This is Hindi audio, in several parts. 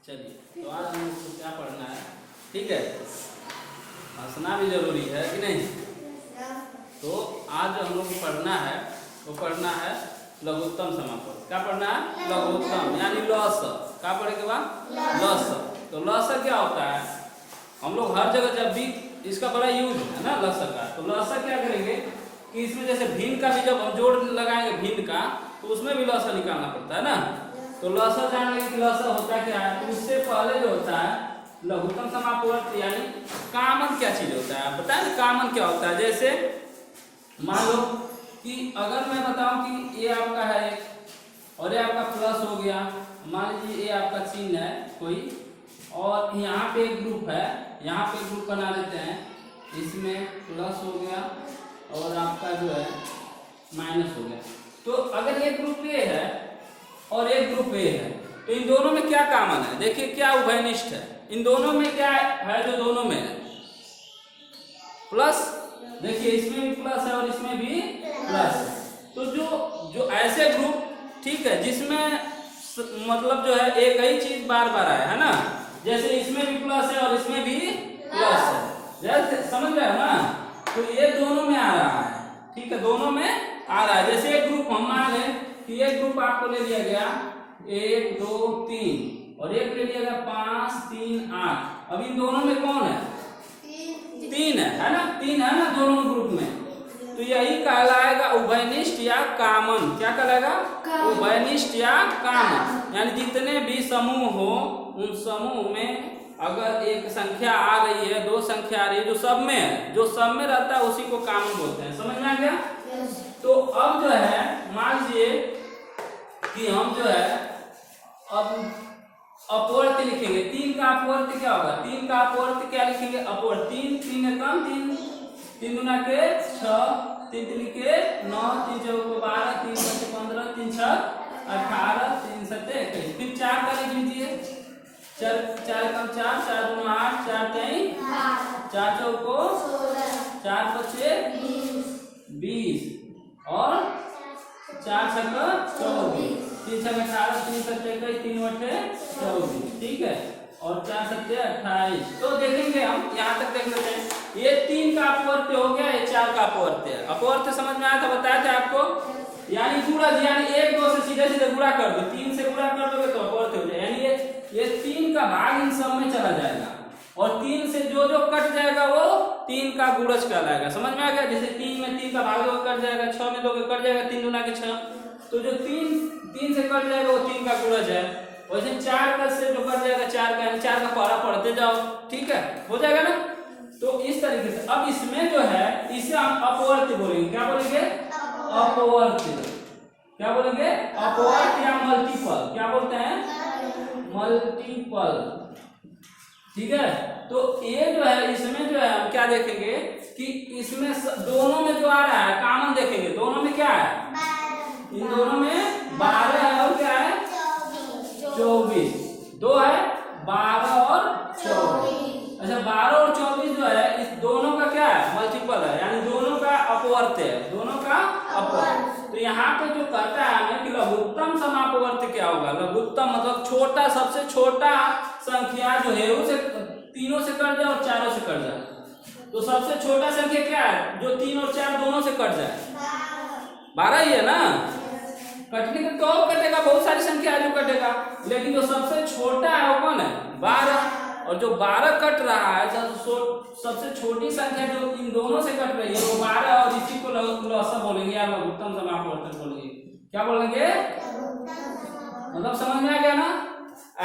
चलिए, तो आज हम लोग को क्या पढ़ना है, ठीक है। हंसना भी जरूरी है कि नहीं। तो आज जो हम लोग को पढ़ना है वो पढ़ना है लघुत्तम समापन। क्या पढ़ना है? लघुत्तम यानी लस। क्या पढ़े के बाद? लस। तो लस क्या होता है? हम लोग हर जगह जब भी इसका बड़ा यूज है ना लस का, तो लस क्या करेंगे कि इसमें जैसे भिन्न का भी जब हम जोड़ लगाएंगे भिन्न का, तो उसमें भी लस निकालना पड़ता है ना। तो लस जान लेंगे कि लस होता क्या है। तो उससे पहले जो होता है लघुत्तम समापवर्त यानी कामन क्या चीज होता है, बताए ना कामन क्या होता है। जैसे मान लो कि अगर मैं बताऊं कि ये आपका है एक और ये आपका प्लस हो गया, मान लीजिए ये आपका चिन्ह है कोई, और यहाँ पे एक ग्रुप है, यहाँ पे ग्रुप बना लेते हैं, इसमें प्लस हो गया और आपका जो है माइनस हो गया। तो अगर एक ग्रुप ए है और एक ग्रुप ए है, तो इन दोनों में क्या कॉमन है? देखिए क्या उभयनिष्ठ है, इन दोनों में क्या है जो दोनों में है? प्लस। देखिए इसमें भी प्लस है और इसमें भी प्लस है। तो जो ऐसे ग्रुप, ठीक है, जिसमें मतलब जो है एक ही चीज बार बार आया है ना, जैसे इसमें भी प्लस है और इसमें भी प्लस है, जैसे समझ रहे हो ना। तो ये दोनों में आ रहा है, ठीक है, दोनों में आ रहा है। जैसे एक ग्रुप हम मान लें कि एक ग्रुप आपको ले लिया गया 1 2 3 और एक ले लिया गया 5 3 8। अब इन दोनों में कौन है? 3 है ना, 3 है ना दोनों ग्रुप में। तो यही कहलाएगा उभयनिष्ठ या कॉमन। क्या कहलाएगा? उभयनिष्ठ या कॉमन। यानी जितने भी समूह हो उन समूह में अगर एक संख्या आ रही है, दो संख्या आ रही है, जो सब में है, जो सब में रहता है उसी को कॉमन बोलते हैं। समझ में आ गया? तो अब जो है मान लीजिए कि हम जो है अब अपवर्त लिखेंगे। 3 का अपवर्त क्या होगा? 3 का अपवर्त क्या लिखेंगे? अपवर्त 3 3 कम 3 3 गुना के 6 3 3 के 9 3 4 को 12 3 5 15 3 6 18 3 7 21। फिर 4 का लिख लीजिए। 4 कम 4 4 2 8 4 3 4 4 को 4 बचे 20 और 4 6 24 3 6 18 3 7 21 3 8 24, ठीक है, और 4 7 28। तो देखेंगे हम यहाँ तक देख लेते हैं। ये 3 का अपवर्त हो गया, ये 4 का अपवर्त है। अपवर्त समझ में आया था, बताया था आपको। यानी गुणा, यानी 1 2 से सीधे सीधे गुणा कर दो, 3 से गुणा कर दोगे तो अपवर्त हो जाएगा। यानी ये 3 का भाग इन सब में चला जाएगा और 3 से जो जो कट जाएगा वो 3 का गुणज कहलाएगा। समझ में आ गया? जैसे 3 में 3 का भाग दोगे कट जाएगा, 6 में दोगे कट जाएगा, 3 गुना के 6। तो जो 3 से कट जाएगा वो 3 का गुणज है। वैसे 4 का से जो कट जाएगा 4 का, यानी 4 का पहला पढ़ते जाओ, ठीक है, हो जाएगा ना। तो इस तरीके से अब इसमें जो है इसे हम अपवर्त बोलेंगे। क्या बोलेंगे? अपवर्त। क्या बोलेंगे? अपवर्त या मल्टीपल। क्या बोलते हैं? मल्टीपल, ठीक है। तो ये जो है इसमें जो है हम क्या देखेंगे कि इसमें दोनों में जो आ रहा है कॉमन देखेंगे। दोनों में क्या है? इन दोनों में 12 है और क्या है? 24। 2 है 12 और 24। अच्छा, 12 और 24 जो है इस दोनों का क्या है? मल्टीपल है, यानी दोनों का अपवर्त है, दोनों का अपवर्त। तो यहाँ पे जो कहता है हमें कि लघुत्तम समापवर्त क्या होगा? लघुत्तम मतलब छोटा, सबसे छोटा संख्या जो है उसे 3 से कट जाए और 4 से कट जाए। तो सबसे छोटा संख्या क्या है जो 3 और 4 दोनों से कट जाए? 12 ही है ना। कटने के तो और कटेगा, बहुत सारी संख्या जो कटेगा, लेकिन जो सबसे छोटा है वो कौन है? 12। और जो 12 कट रहा है, सबसे छोटी संख्या जो इन दोनों से कट रही है वो 12, और इसी को लसा बोलेंगे या लघुत्तम समापवर्तन बोलेंगे। क्या बोलेंगे? मतलब समझ में आ गया ना।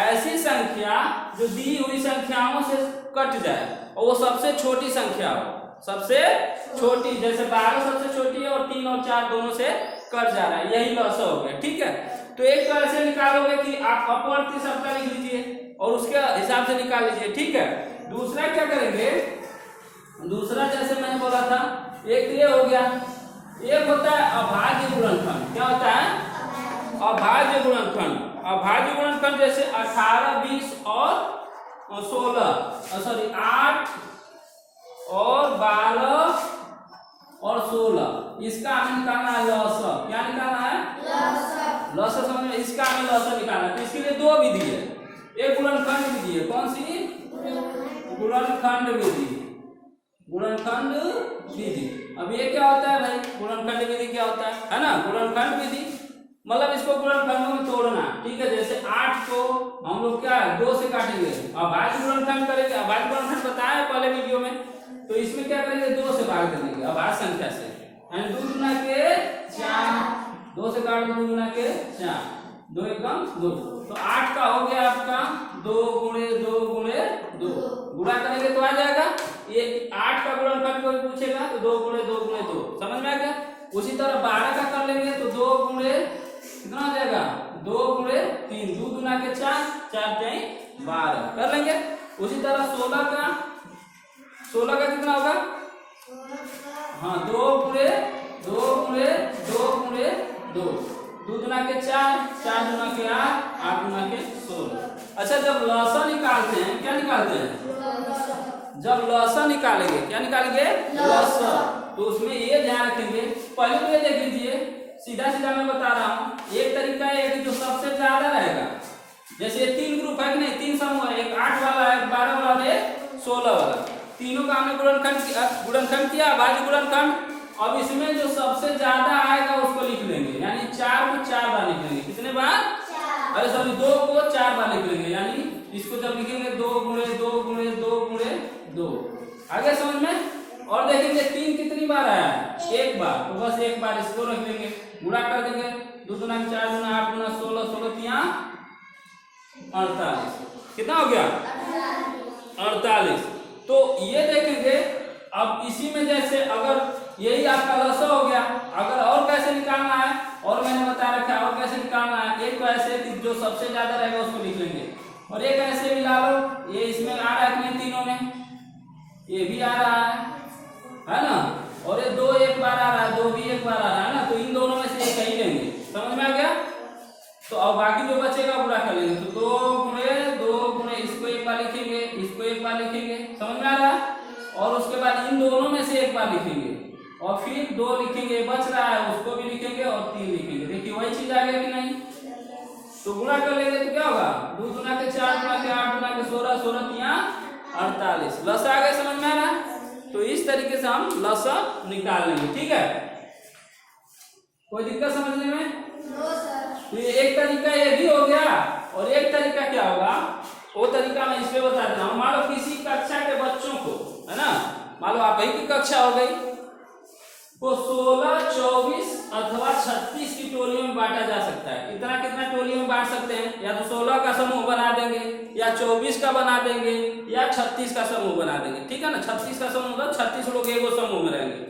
ऐसी संख्या जो दी हुई संख्याओं से कट जाए और वो सबसे छोटी संख्या हो, सबसे छोटी, जैसे 12 सबसे छोटी है और 3 और 4 दोनों से कट जा रहा है, यही लॉस हो गया, ठीक है। तो एक तरह से निकालोगे कि आप अपवर्त सबका लिख लीजिए और उसके हिसाब से निकाल लीजिए, ठीक है। दूसरा क्या करेंगे? दूसरा जैसे मैंने बोला था, एक ये हो गया, एक होता है अभाज्य गुणनखंड। क्या होता है? अभाज्य गुणनखंड। अभाज्य गुणनखंड जैसे 18 20 और 16, सॉरी 8 और 12 और 16, इसका हमें निकालना है लॉस। क्या निकालना है? लॉस। समझ में? इसका हमें लॉस निकालना है। तो इसके लिए 2 विधि है। एक गुणनखंड गुणनखंड विधि है। कौन सी? गुणनखंड विधि। गुणनखंड विधि। अब ये क्या होता है भाई? गुणनखंड विधि क्या होता है ना? गुणनखंड विधि मतलब इसको गुणनखंडों में तोड़ना, ठीक है। जैसे 8 को हम लोग क्या है 2 से काटेंगे, अभाज्य गुणनखंड करेंगे। अभाज्य गुणनखंड बताया पहले वीडियो में, तो इसमें क्या करेंगे 2 से भाग देंगे अभाज्य संख्या से, यानी 2 गुना के 4, 2 से काट 2 गुना के 4, 2 एकम 2। तो 8 का हो गया आपका 2 गुणे 2 गुणे 2, गुणा करेंगे तो आ जाएगा। ये 8 का गुणनखंड कोई पूछेगा तो 2 गुणे 2 गुणे 2, समझ में आ गया। उसी तरह 12 का कर लेंगे तो 2 गुणे कितना हो जाएगा 2 गुणे 3, 2 गुना के 4, 4 जाए 12 कर लेंगे। उसी तरह 16 का कितना होगा? हाँ 2 गुणे 2 गुणे 2 गुणे 2, 2 गुना के 4, 4 गुना के 8, 8 गुना के 16। अच्छा जब लसा निकालते हैं क्या निकालते हैं? जब लसा निकालेंगे क्या निकालेंगे? लसा। तो उसमें ये ध्यान रखेंगे, पहले तो ये देख लीजिए, सीधा सीधा मैं बता रहा हूँ। एक तरीका है कि जो सबसे ज्यादा रहेगा, जैसे 3 ग्रुप है कि नहीं, 3 समूह है, एक 8 वाला है, 12 वाला और एक 16 वाला, तीनों का हमने गुणनखंड किया अभाज्य गुणनखंड। अब इसमें जो सबसे ज्यादा आएगा उसको लिख लेंगे, यानी 4 को 4 बार लिख लेंगे। कितने बार? अरे सॉरी 2 को 4 बार लिख लेंगे, यानी इसको जब लिखेंगे 2 गुणे 2 गुणे 2 गुणे 2। आगे समझ में? और देखेंगे 3 कितनी बार आया है? 1 बार, तो बस 1 बार इसको रख लेंगे, गुणा कर देंगे। 2 गुना 4 गुना 8 गुना 16, 16 तिया 48, कितना हो गया? 48। तो ये देखेंगे। अब इसी में जैसे अगर यही आपका लसा हो गया, अगर और कैसे निकालना है, और मैंने बता रखा है और कैसे निकालना है। एक तो ऐसे कि जो सबसे ज्यादा रहेगा उसको लिख लेंगे, और एक ऐसे मिला लो, ये इसमें आ रहा है कि नहीं, तीनों में ये भी आ रहा है ना, और ये 2 एक बार आ रहा है, 2 भी एक बार आ रहा है ना, तो इन दोनों में से एक ही लेंगे। समझ में आ गया? तो अब बाकी जो बचेगा पूरा कर लेंगे। तो 2 गुणे 2 गुणे, इसको एक बार लिखेंगे, इसको एक बार लिखेंगे, समझ में आ रहा है। और उसके बाद इन दोनों में से एक बार लिखेंगे, और फिर 2 लिखेंगे, बच रहा है उसको भी लिखेंगे, और 3 लिखेंगे। देखिए वही चीज आ गया कि नहीं? तो गुणा कर लेंगे तो क्या होगा? 2 गुना के 4 गुना के 8 गुना के 16, 16 तिया 48। लसा आ गया, समझ में आ रहा है? तो इस तरीके से हम लसा निकाल लेंगे, ठीक है। कोई दिक्कत समझने में? तो ये एक तरीका ये भी हो गया, और एक तरीका क्या होगा वो तरीका मैं इसमें बता देता हूँ। मान लो किसी कक्षा के बच्चों को, है ना, मान लो आप ही की कक्षा हो गई, को 16, 24 अथवा 36 की टोलियों में बांटा जा सकता है। कितना कितना टोलियों में बांट सकते हैं? या तो 16 का समूह बना देंगे, या 24 का बना देंगे, या 36 का समूह बना देंगे, ठीक है ना। 36 का समूह मतलब 36 लोग एक समूह में रहेंगे।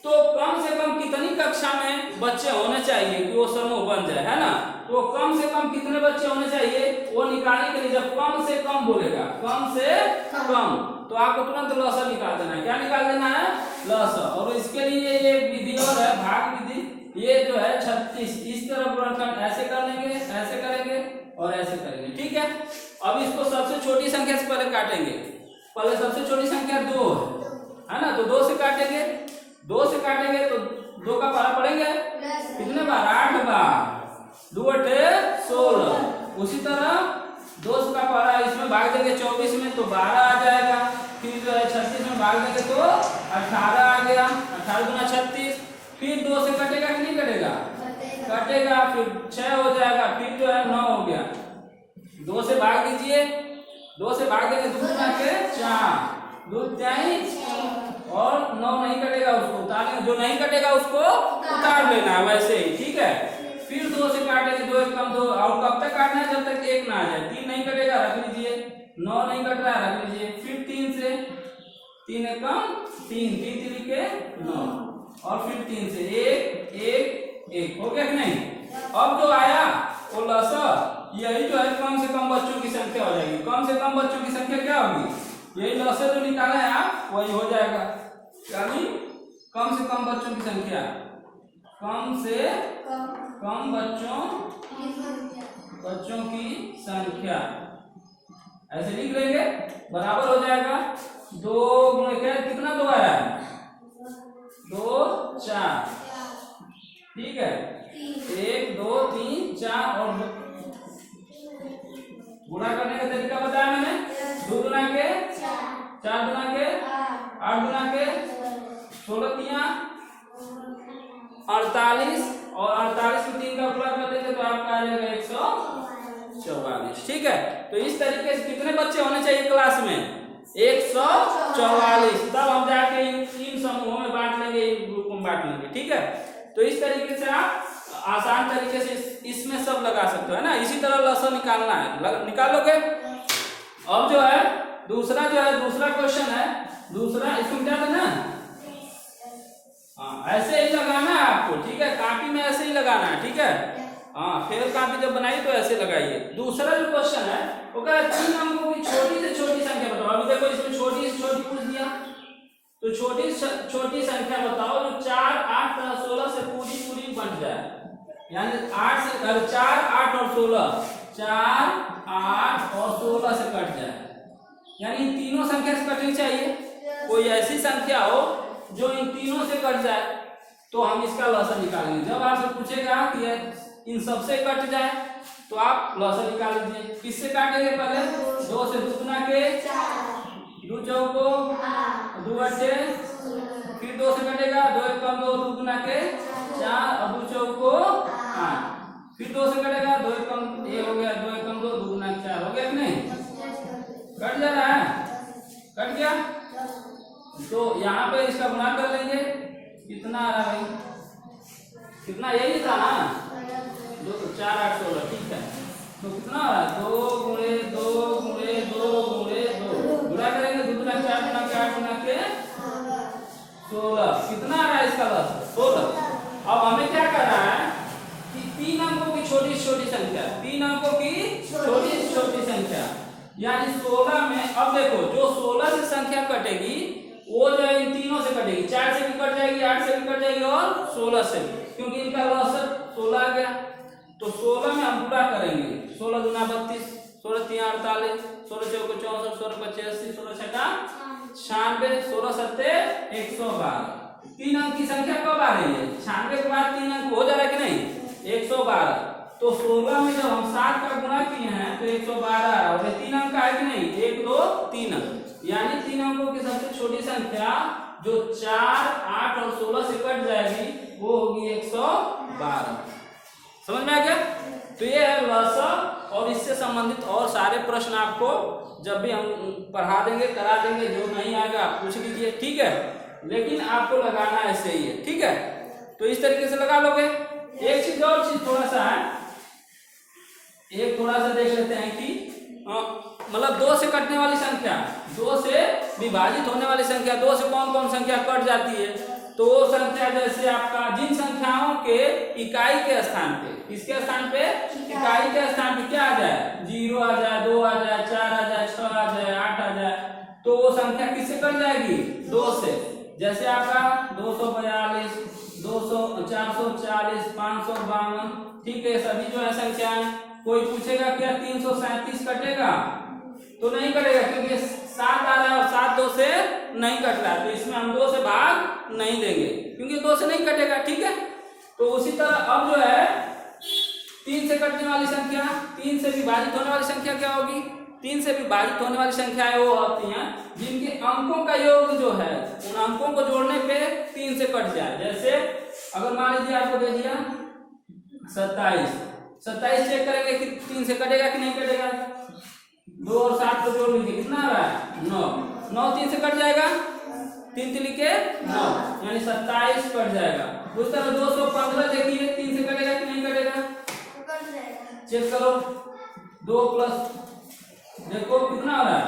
तो कम से कम कितनी कक्षा में बच्चे होने चाहिए कि वो समूह बन जाए, है ना। तो कम से कम कितने बच्चे होने चाहिए वो निकालने के लिए, जब कम से कम बोलेगा, कम से कम, तो आपको तुरंत लसा निकाल देना है। क्या निकाल देना है? लसा। और इसके लिए ये विधि और है भाग विधि, ये जो है 36। इस तरह गुणनखंड ऐसे कर लेंगे, ऐसे करेंगे और ऐसे करेंगे, ठीक है। अब इसको सबसे छोटी संख्या से पहले काटेंगे। पहले सबसे छोटी संख्या 2 है ना, तो 2 से काटेंगे। 2 से काटेंगे तो 2 का पारा पड़ेंगे कितने बार? 8 बार। 2 8 16। उसी तरह 2 का पारा इसमें भाग देंगे 24 में तो 12 आ जाएगा। फिर जो है 36 में भाग देंगे तो 18 आ गया। 18 गुना 36। फिर 2 से कटेगा कि नहीं कटेगा? कटेगा। फिर 6 हो जाएगा। फिर जो है 9 हो गया। 2 से भाग दीजिए। 2 से भाग देंगे 2 गुना के 4, 2 4 और 9 नहीं कटेगा, उसको उतार लेंगे। जो नहीं कटेगा उसको उतार लेना है वैसे ही, ठीक है। फिर 2 से काटेंगे, 2 एक कम 2, और कब तक काटना है? जब तक 1 ना आ जाए। 3 नहीं कटेगा, रख लीजिए। 9 नहीं कट रहा है, रख लीजिए। फिर 3 से 3 एक कम 3, 3 3 के 9, और फिर 3 से 1 1 1 हो गया कि नहीं। अब जो आया वो लसा, यही जो है कम से कम बच्चों की संख्या हो जाएगी। कम से कम बच्चों की संख्या क्या होगी? यही लसा जो निकाला है आप वही हो जाएगा, यानी कम से कम बच्चों की संख्या, कम से कम बच्चों की संख्या ऐसे लिख लेंगे, बराबर हो जाएगा 2 गुणे क्या, कितना 2 आया है? 2 4, ठीक है। 1 2 3 4 और गुणा करने का तरीका बताया 2 गुना के 4 गुना के 8 गुना के 16 तिया 48 और 48 में 3 का गुणा कर देंगे तो आपका आ जाएगा 144। ठीक है, तो इस तरीके से कितने बच्चे होने चाहिए क्लास में? 144। तब हम जाके इन समूहों में बांट लेंगे, इन ग्रुपों में बांट लेंगे। ठीक है, तो इस तरीके से आप आसान तरीके से इसमें सब लगा सकते हो, है ना। इसी तरह लसन निकालना है, निकालोगे। अब जो है दूसरा क्वेश्चन है, दूसरा इसमें क्या था ना, हाँ ऐसे ही लगाना है आपको। ठीक है, कॉपी में ऐसे ही लगाना है। ठीक है, हाँ फेयर कॉपी जब बनाई तो ऐसे लगाइए। दूसरा जो क्वेश्चन है वो कह रहा है 3 अंकों की छोटी से छोटी संख्या बताओ। अभी देखो इसमें छोटी से छोटी पूछ दिया, तो छोटी संख्या बताओ जो 4, 8, 16 से पूरी बन जाए। यानी 4, 8 और 16, 4, 8 और 16 से कट जाए। यानी इन तीनों संख्या से कटनी चाहिए। कोई ऐसी संख्या हो जो इन तीनों से कट जाए तो हम इसका लसन निकालेंगे। जब आपसे पूछेगा कि इन सबसे कट जाए तो आप लसन निकाल लीजिए। किससे काटेंगे? पहले 2 से 2 गुना के 2 चौको 2 अट्ठे, फिर 2 से कटेगा 2 एक कम 2 गुना के 4 और 2 चौको 8, फिर 2 से कटेगा 2 एक कम 1 हो गया, 2 एक कम 2 गुना 4 हो गया कि नहीं? कट जा रहा है, कट गया। तो यहाँ पे इसका गुणा कर लेंगे, कितना आ रहा है? कितना? यही था ना, 2 4 8 16। ठीक है, तो कितना आ रहा है? 2 गुणे 2 गुणे 2 गुणे 2 गुणा करेंगे 2 गुना 4 गुना के 8 गुना के 16। कितना आ रहा है इसका बस? 16। अब हमें क्या करना है कि 3 अंकों की छोटी छोटी संख्या, 3 अंकों की छोटी छोटी संख्या, यानी 16 में। अब देखो जो 16 से संख्या कटेगी वो जो है इन तीनों से कटेगी। 4 से भी कट जाएगी, 8 से भी कट जाएगी और 16 से भी, क्योंकि इनका लसन 16 आ गया। तो 16 में हम पूरा करेंगे। 16 गुना 32, 16 तिया 48, 16 चौको 64, 16 पच्चे 80, 16 छठा 96, 16 सत्ते 112। 3 अंक की संख्या कब आ रही है? 96 के बाद 3 अंक हो जा रहा है कि नहीं? 112। तो 16 में जब हम 7 का गुणा किए हैं तो 112 और 3 अंक है कि नहीं? 1 2 3 अंक, यानी 3 अंकों की सबसे छोटी संख्या जो 4, 8 और 16 से कट जाएगी वो होगी 112। समझ में आ गया? तो ये है लसन, और इससे संबंधित और सारे प्रश्न आपको जब भी हम पढ़ा देंगे, करा देंगे। जो नहीं आएगा आप पूछ लीजिए। ठीक है, लेकिन आपको लगाना ऐसे ही है। ठीक है, तो इस तरीके से लगा लोगे। एक चीज और चीज थोड़ा सा है, एक थोड़ा सा देख लेते हैं कि मतलब 2 से कटने वाली संख्या, 2 से विभाजित होने वाली संख्या, 2 से कौन कौन संख्या कट जाती है? तो वो संख्या जैसे आपका जिन संख्याओं के इकाई के स्थान पे, किसके स्थान पे? इकाई के स्थान पे क्या आ जाए? 0 आ जाए, 2 आ जाए, 4 आ जाए, 6 आ जाए, 8 आ जाए, तो वो संख्या किससे कट जाएगी? 2 से। जैसे आपका 242, 200, 440, 552। ठीक है, सभी जो है संख्याएं। कोई पूछेगा क्या 337 कटेगा? तो नहीं कटेगा, क्योंकि 7 आ रहा है और 7 2 से नहीं कट रहा है, तो इसमें हम 2 से भाग नहीं देंगे, क्योंकि 2 से नहीं कटेगा। ठीक है, तो उसी तरह अब जो है 3 से कटने वाली संख्या, 3 से विभाजित होने वाली संख्या क्या होगी? 3 से विभाजित होने वाली संख्याएं वो होती हैं जिनके अंकों का योग जो है उन अंकों को जोड़ने पे 3 से कट जाए। जैसे अगर मान लीजिए आपको दे दिया 27, 27 चेक करेंगे कि 3 से कटेगा कि नहीं कटेगा। 2 और 7 को जोड़ लीजिए, कितना आ रहा है? 9। 9 3 से कट जाएगा, 3 3 के 9, यानी 27 कट जाएगा। उस तरह 215 देखिए 3 से कटेगा कि नहीं कटेगा? चेक करो। 2 प्लस देखो कितना हो रहा है?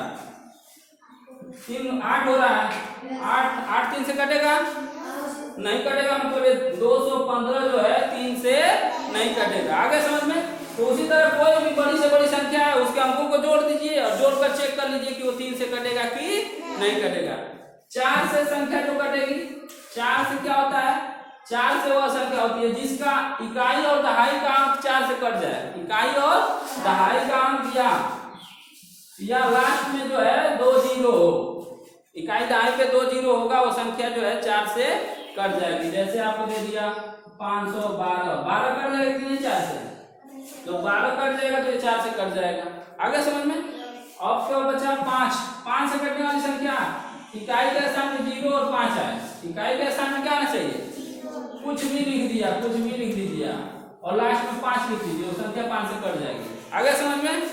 3 8 हो रहा है। 8 3 से कटेगा? नहीं कटेगा, मतलब 215 जो है 3 से नहीं कटेगा। आगे समझ में? तो उसी तरह कोई भी बड़ी से बड़ी संख्या है उसके अंकों को जोड़ दीजिए और जोड़कर चेक कर लीजिए कि वो 3 से कटेगा कि नहीं कटेगा। 4 से संख्या जो कटेगी, 4 से क्या होता है? 4 से वह संख्या होती है जिसका इकाई और दहाई का अंक 4 से कट जाए। इकाई और दहाई का अंक या लास्ट में जो है 2 0 हो, इकाई दहाई पे 2 0 होगा, वो संख्या जो है 4 से कट जाएगी। जैसे आपको दे दिया 512, 12 कट जाएगा कि नहीं 4 से? तो 12 कट जाएगा तो ये 4 से कट जाएगा। आगे समझ में? अब क्या बचा 5, 5 से कटने वाली संख्या इकाई के स्थान में 0 और 5 आए, इकाई के स्थान में क्या आना चाहिए, कुछ भी लिख दिया, कुछ भी लिख दीजिए और लास्ट में 5 लिख दीजिए, वो संख्या 5 से कट जाएगी। आगे समझ में,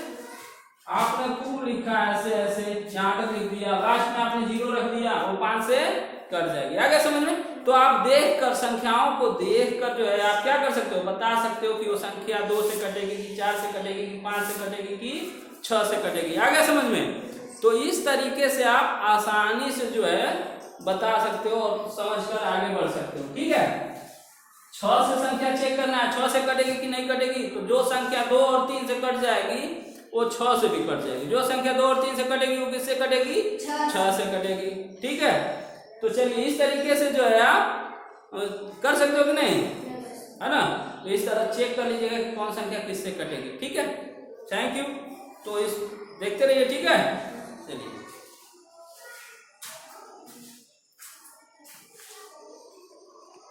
आपने खूब लिखा ऐसे ऐसे यहाँ तक लिख दिया, लास्ट में आपने 0 रख दिया, वो 5 से कट जाएगी। आगे समझ में, तो आप देखकर संख्याओं को देखकर जो है आप क्या कर सकते हो, बता सकते हो कि वो संख्या 2 से कटेगी कि 4 से कटेगी कि 5 से कटेगी कि 6 से कटेगी। आगे समझ में, तो इस तरीके से आप आसानी से जो है बता सकते हो और समझकर आगे बढ़ सकते हो। ठीक है, 6 से संख्या चेक करना है, 6 से कटेगी कि नहीं कटेगी, तो जो संख्या 2 और 3 से कट जाएगी वो 6 से भी कट जाएगी, जो संख्या 2 और 3 से कटेगी वो किससे कटेगी, 6 से कटेगी। ठीक है, तो चलिए इस तरीके से जो है आप कर सकते हो कि नहीं, है ना, तो इस तरह चेक कर लीजिएगा कि कौन संख्या किससे कटेगी। ठीक है, थैंक यू। तो इस देखते रहिए, ठीक है, चलिए।